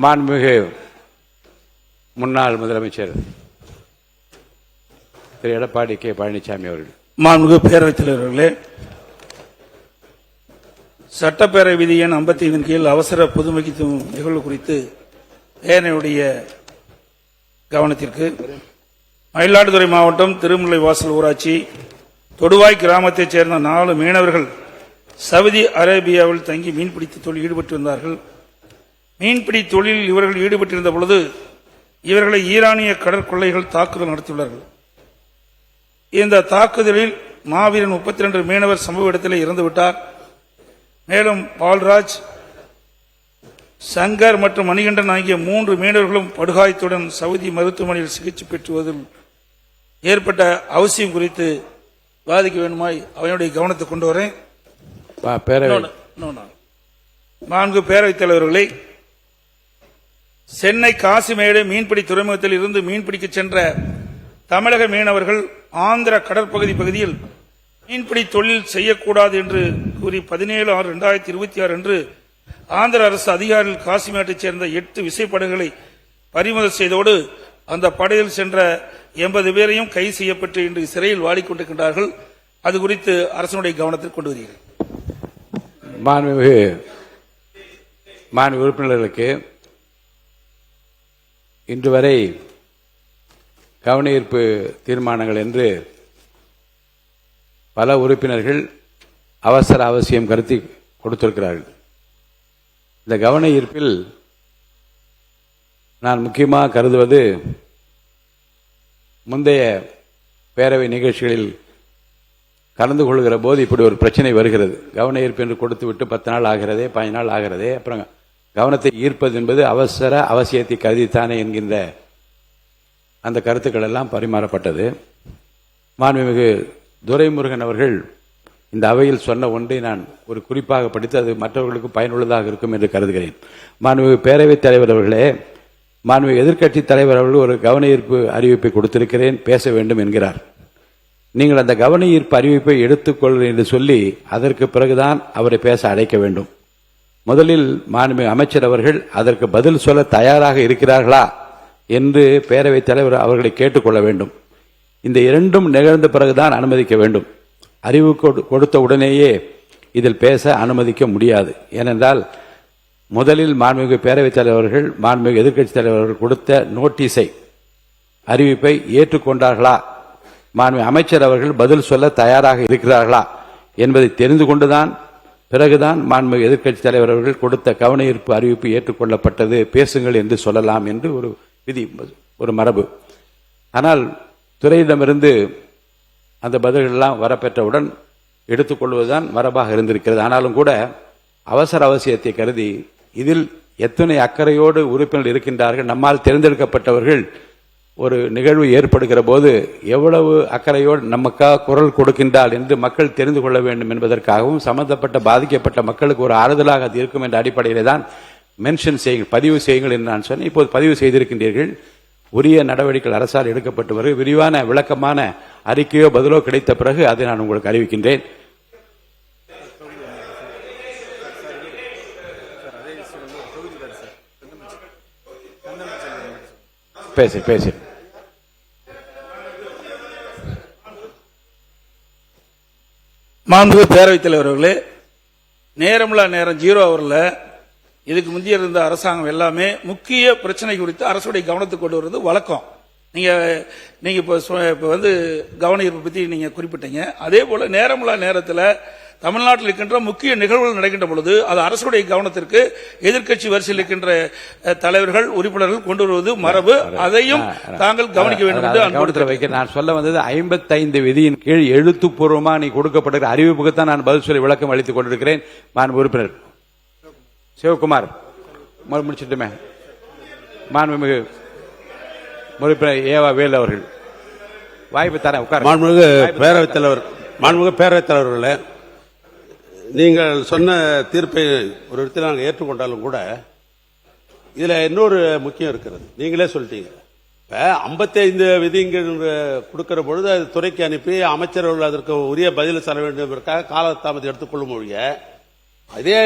மாண்புமிகு முன்னாள் முதலமைச்சர் திரு எடப்பாடி கே பழனிசாமி அவர்கள். மாண்புமிகு பேரவைத் தலைவர்களே, சட்டப்பேரவை விதி எண் 55 கீழ் அவசர பொதுமக்கித்துவம் நிகழ்வு குறித்து பேரவையுடைய கவனத்திற்கு மயிலாடுதுறை மாவட்டம் திருமுல்லை வாசல் ஊராட்சி தொடுவாய் கிராமத்தைச் சேர்ந்த 4 மீனவர்கள் சவுதி அரேபியாவில் தங்கி மீன்பிடித்து தொழில் ஈடுபட்டு வந்தார்கள். மீன்பிடி தொழிலில் இவர்கள் ஈடுபட்டிருந்த பொழுது இவர்களை ஈரானிய கடற்கொள்ளைகள் தாக்குதல் நடத்தியுள்ளார்கள். இந்த தாக்குதலில் மாவீரன் 32 மீனவர் சம்பவ இடத்திலே இறந்துவிட்டார். மேலும் பால்ராஜ், சங்கர் மற்றும் மணிகண்டன் ஆகிய 3 மீனவர்களும் படுகாயத்துடன் சவுதி மருத்துவமனையில் சிகிச்சை பெற்றுவதில் ஏற்பட்ட அவசியம் குறித்து வாதிக்க வேண்டுமாய் அவனுடைய கவனத்தை கொண்டு வரேன். நான்கு பேரவைத் தலைவர்களை, சென்னை காசிமேடு மீன்பிடி துறைமுகத்தில் இருந்து மீன்பிடிக்க சென்ற தமிழக மீனவர்கள் ஆந்திர கடற்பகுதி பகுதியில் மீன்பிடி தொழில் செய்யக்கூடாது என்று கூறி 17/6/2026 அன்று ஆந்திர அரசு அதிகாரிகள் காசிமேட்டைச் சேர்ந்த 8 விசைப்படகுகளை பறிமுதல் செய்தோடு அந்த படகில் சென்ற 80 பேரையும் கைது செய்யப்பட்டு இன்று சிறையில் வாடிக்கொண்டிருக்கின்றார்கள். அது குறித்து அரசனுடைய கவனத்தில் கொண்டு வருகிறேன். மாண்புமிகு உறுப்பினர்களுக்கு இன்று வரை கவனஈர்ப்பு தீர்மானங்கள் என்று பல உறுப்பினர்கள் அவசர அவசியம் கருத்தி கொடுத்திருக்கிறார்கள். இந்த கவன ஈர்ப்பில் நான் முக்கியமாக கருதுவது, முந்தைய பேரவை நிகழ்ச்சிகளில் கலந்து கொள்கிற போது இப்படி ஒரு பிரச்சனை வருகிறது. கவன ஈர்ப்பு என்று கொடுத்து விட்டு 10 நாள் ஆகிறதே, 15 நாள் ஆகிறதே, அப்புறம் கவனத்தை ஈர்ப்பது என்பது அவசர அவசியத்தை கருதித்தானே என்கின்ற அந்த கருத்துக்கள் எல்லாம் பரிமாறப்பட்டது. மாண்புமிகு துரைமுருகன் அவர்கள் இந்த அவையில் சொன்ன ஒன்றை நான் ஒரு குறிப்பாக படித்து அது மற்றவர்களுக்கு பயனுள்ளதாக இருக்கும் என்று கருதுகிறேன். மாண்புமிகு பேரவைத் தலைவர் அவர்களே, மாண்புமிகு எதிர்க்கட்சித் தலைவர் அவர்கள் ஒரு கவன ஈர்ப்பு அறிவிப்பை கொடுத்திருக்கிறேன், பேச வேண்டும் என்கிறார். நீங்கள் அந்த கவன ஈர்ப்பு அறிவிப்பை எடுத்துக்கொள்கிறேன் என்று சொல்லி அதற்கு பிறகுதான் அவரை பேச அழைக்க வேண்டும். முதலில் மாண்புமிகு அமைச்சர் அவர்கள் அதற்கு பதில் சொல்ல தயாராக இருக்கிறார்களா என்று பேரவைத் தலைவர் அவர்களை கேட்டுக்கொள்ள வேண்டும். இந்த இரண்டும் நிகழ்ந்த பிறகுதான் அனுமதிக்க வேண்டும். அறிவு கொடுத்த உடனேயே இதில் பேச அனுமதிக்க முடியாது. ஏனென்றால் முதலில் மாண்புமிகு பேரவைத் தலைவர்கள், மாண்புமிகு எதிர்க்கட்சித் தலைவர்கள் கொடுத்த நோட்டீஸை, அறிவிப்பை ஏற்றுக்கொண்டார்களா, மாண்புமிகு அமைச்சர் அவர்கள் பதில் சொல்ல தயாராக இருக்கிறார்களா என்பதை தெரிந்து கொண்டுதான் பிறகுதான் மாண்புமிகு எதிர்க்கட்சித் தலைவர் அவர்கள் கொடுத்த கவன ஈர்ப்பு அறிவிப்பு ஏற்றுக்கொள்ளப்பட்டது, பேசுங்கள் என்று சொல்லலாம் என்று ஒரு விதி, ஒரு மரபு. ஆனால் துறையிடமிருந்து அந்த பதில்கள் எல்லாம் வரப்பெற்றவுடன் எடுத்துக்கொள்வதுதான் மரபாக இருந்திருக்கிறது. ஆனாலும் கூட அவசர அவசியத்தை கருதி இதில் எத்தனை அக்கறையோடு உறுப்பினர்கள் இருக்கின்றார்கள், நம்மால் தேர்ந்தெடுக்கப்பட்டவர்கள் ஒரு நிகழ்வு ஏற்படுகிற போது எவ்வளவு அக்கறையோடு நமக்காக குரல் கொடுக்கின்றால் என்று மக்கள் தெரிந்து கொள்ள வேண்டும் என்பதற்காகவும் சம்பந்தப்பட்ட பாதிக்கப்பட்ட மக்களுக்கு ஒரு ஆறுதலாக அது இருக்கும் என்ற அடிப்படையிலே தான் மென்ஷன் செய்யுங்கள், பதிவு செய்யுங்கள் என்று நான் சொன்னேன். இப்போது பதிவு செய்திருக்கின்றீர்கள். உரிய நடவடிக்கைகள் அரசால் எடுக்கப்பட்டு வரும். விரிவான விளக்கமான அறிக்கையோ பதிலோ கிடைத்த பிறகு அதை நான் உங்களுக்கு அறிவிக்கின்றேன். பேசு. மாண்புமிகு பேரவைத் தலைவர் அவர்களே, நேரம்ல நேரம் 0 ஹவர்ல இதுக்கு முந்தைய இருந்த அரசாங்கம் எல்லாமே முக்கிய பிரச்சனை குறித்து அரசுடைய கவனத்துக்கு கொண்டு வருவது வழக்கம். நீங்க இப்ப வந்து கவன ஈர்ப்பு பத்தி நீங்க குறிப்பிட்டீங்க. அதே போல நேரமுள்ள நேரத்தில் தமிழ்நாட்டில் இருக்கின்ற முக்கிய நிகழ்வுகள் நடக்கின்ற பொழுது அது அரசுடைய கவனத்திற்கு எதிர்க்கட்சி வரிசையில் இருக்கின்ற தலைவர்கள், உறுப்பினர்கள் கொண்டு வருவது மரபு. அதையும் தாங்கள் கவனிக்க வேண்டும் என்று வைக்க நான் சொல்ல வந்தது 55 விதியின் கீழ் எழுத்துப்பூர்வமாக நீ கொடுக்கப்படுகிற அறிவிப்புக்குத்தான் நான் பதில் சொல்லி விளக்கம் அளித்துக் கொண்டிருக்கிறேன். மாண்பு உறுப்பினர் சிவகுமார் முடிச்சிட்டுமே. மாண்புமிகு உறுப்பினர் ஏவா வேலு அவர்கள் வாய்ப்பு தர உட்கார். மாண்புமிகு பேரவைத் தலைவர்களே, நீங்கள் சொன்ன தீர்ப்பை ஒரு இடத்தில் நாங்கள் ஏற்றுக்கொண்டாலும் கூட இதுல இன்னொரு முக்கியம் இருக்கிறது. நீங்களே சொல்லிட்டீங்க, இப்ப 55 விதிகள் கொடுக்கிற பொழுது அது துறைக்கு அனுப்பி அமைச்சர்கள் அதற்கு உரிய பதில் செல்ல வேண்டும் என்பதற்காக காலதாமதம் எடுத்துக்கொள்ளும் மொழிய இதே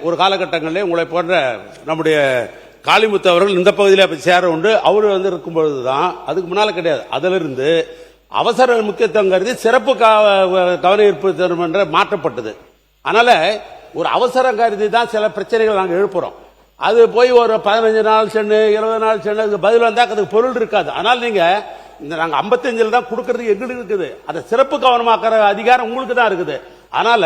ஒரு காலகட்டங்களிலே உங்களை போன்ற நம்முடைய காளிமுத்து அவர்கள் இந்த பகுதியில் சேர உண்டு. அவரு இருக்கும்பொழுதுதான், அதுக்கு முன்னால கிடையாது. அதிலிருந்து அவசர முக்கியத்துவம் கருதி சிறப்பு கவன ஈர்ப்பு தீர்மானம் மாற்றப்பட்டது. அதனால ஒரு அவசரம் கருதி தான் சில பிரச்சனைகள் நாங்கள் எழுப்புறோம். அது போய் ஒரு 15 நாள் சென்று 20 நாள் சென்று பதில் வந்தா அதுக்கு பொருள் இருக்காது. ஆனால் நீங்க நாங்க 55 தான் கொடுக்கறது எங்களுக்கு இருக்குது. அதை சிறப்பு கவனமாக்குற அதிகாரம் உங்களுக்கு தான் இருக்குது. அதனால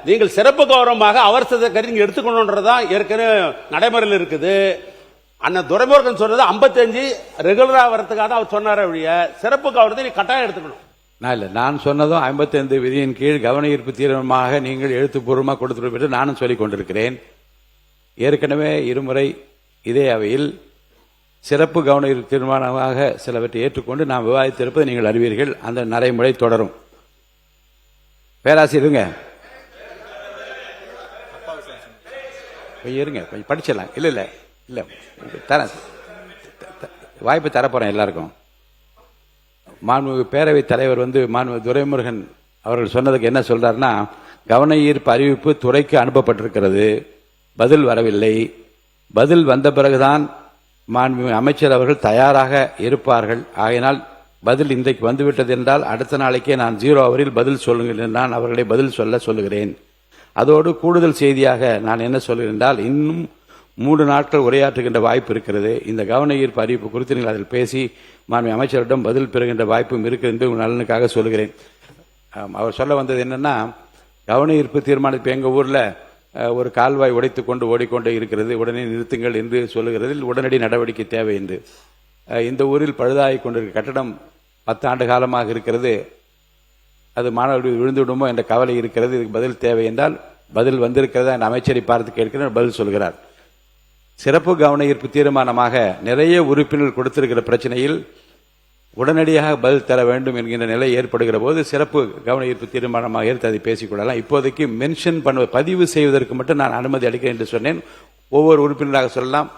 நீங்கள் சிறப்பு கவனமாக அவசரத்தை கருதி நீங்க எடுத்துக்கணும்ன்றதான் ஏற்கனவே நடைமுறையில் இருக்குது. அண்ணன் துரைமுருகன் சொன்னது 55 ரெகுலரா வரதுக்காக அவர் சொன்னார வழிய சிறப்பு கவனத்தை நீ கட்டாயம் எடுத்துக்கணும். நான் சொன்னதும் 55 விதியின் கீழ் கவன ஈர்ப்பு தீர்மானமாக நீங்கள் எழுத்துப்பூர்வமாக கொடுத்து நானும் சொல்லிக் கொண்டிருக்கிறேன். ஏற்கனவே இருமுறை இதே அவையில் சிறப்பு கவன ஈர்ப்பு தீர்மானமாக சிலவற்றை ஏற்றுக்கொண்டு நாம் விவாதித்திருப்பதை நீங்கள் அறிவீர்கள். அந்த நடைமுறை தொடரும். பேராசிரியருங்க இருங்க, கொஞ்சம் படிச்சிடலாம். இல்ல இல்ல இல்ல தர வாய்ப்பு தரப்போறேன் எல்லாருக்கும். மாண்புமிகு பேரவைத் தலைவர் மாண்புமிகு துரைமுருகன் அவர்கள் சொன்னதுக்கு என்ன சொல்றாருன்னா, கவன ஈர்ப்பு அறிவிப்பு துறைக்கு அனுப்பப்பட்டிருக்கிறது, பதில் வரவில்லை. பதில் வந்த பிறகுதான் மாண்புமிகு அமைச்சர் அவர்கள் தயாராக இருப்பார்கள். ஆகையினால் பதில் இன்றைக்கு வந்துவிட்டது என்றால் அடுத்த நாளைக்கே நான் 0 ஹவரில் பதில் சொல்லுங்கள். நான் அவர்களை பதில் சொல்லுகிறேன். அதோடு கூடுதல் செய்தியாக நான் என்ன சொல்கிறேன் என்றால், இன்னும் 3 நாட்கள் உரையாற்றுகின்ற வாய்ப்பு இருக்கிறது. இந்த கவன ஈர்ப்பு அறிவிப்பு குறித்து நீங்கள் அதில் பேசி மாண்புமிகு அமைச்சரிடம் பதில் பெறுகின்ற வாய்ப்பும் இருக்கிறது என்று உங்கள் நலனுக்காக சொல்லுகிறேன். அவர் சொல்ல வந்தது என்னன்னா, கவன ஈர்ப்பு தீர்மானத்தை எங்க ஊர்ல ஒரு கால்வாய் உடைத்துக் கொண்டு ஓடிக்கொண்டே இருக்கிறது, உடனே நிறுத்துங்கள் என்று சொல்லுகிறதில் உடனடி நடவடிக்கை தேவை என்று. இந்த ஊரில் பழுதாகிக் கொண்டிருக்கிற கட்டடம் 10 ஆண்டு காலமாக இருக்கிறது, அது மாணவர்கள் விழுந்துவிடுமோ என்ற கவலை இருக்கிறது. இதுக்கு பதில் தேவை என்றால் பதில் வந்திருக்கிறதா என்ற அமைச்சரை பார்த்து கேட்கிறேன், பதில் சொல்கிறார். சிறப்பு கவன ஈர்ப்பு தீர்மானமாக நிறைய உறுப்பினர்கள் கொடுத்திருக்கிற பிரச்சனையில் உடனடியாக பதில் தர வேண்டும் என்கின்ற நிலை ஏற்படுகிற போது சிறப்பு கவன ஈர்ப்பு தீர்மானமாக எடுத்து அதை பேசிக்கொள்ளலாம். இப்போதைக்கு மென்ஷன் பதிவு செய்வதற்கு மட்டும் நான் அனுமதி அளிக்கிறேன் என்று சொன்னேன். ஒவ்வொரு உறுப்பினராக சொல்லலாம்.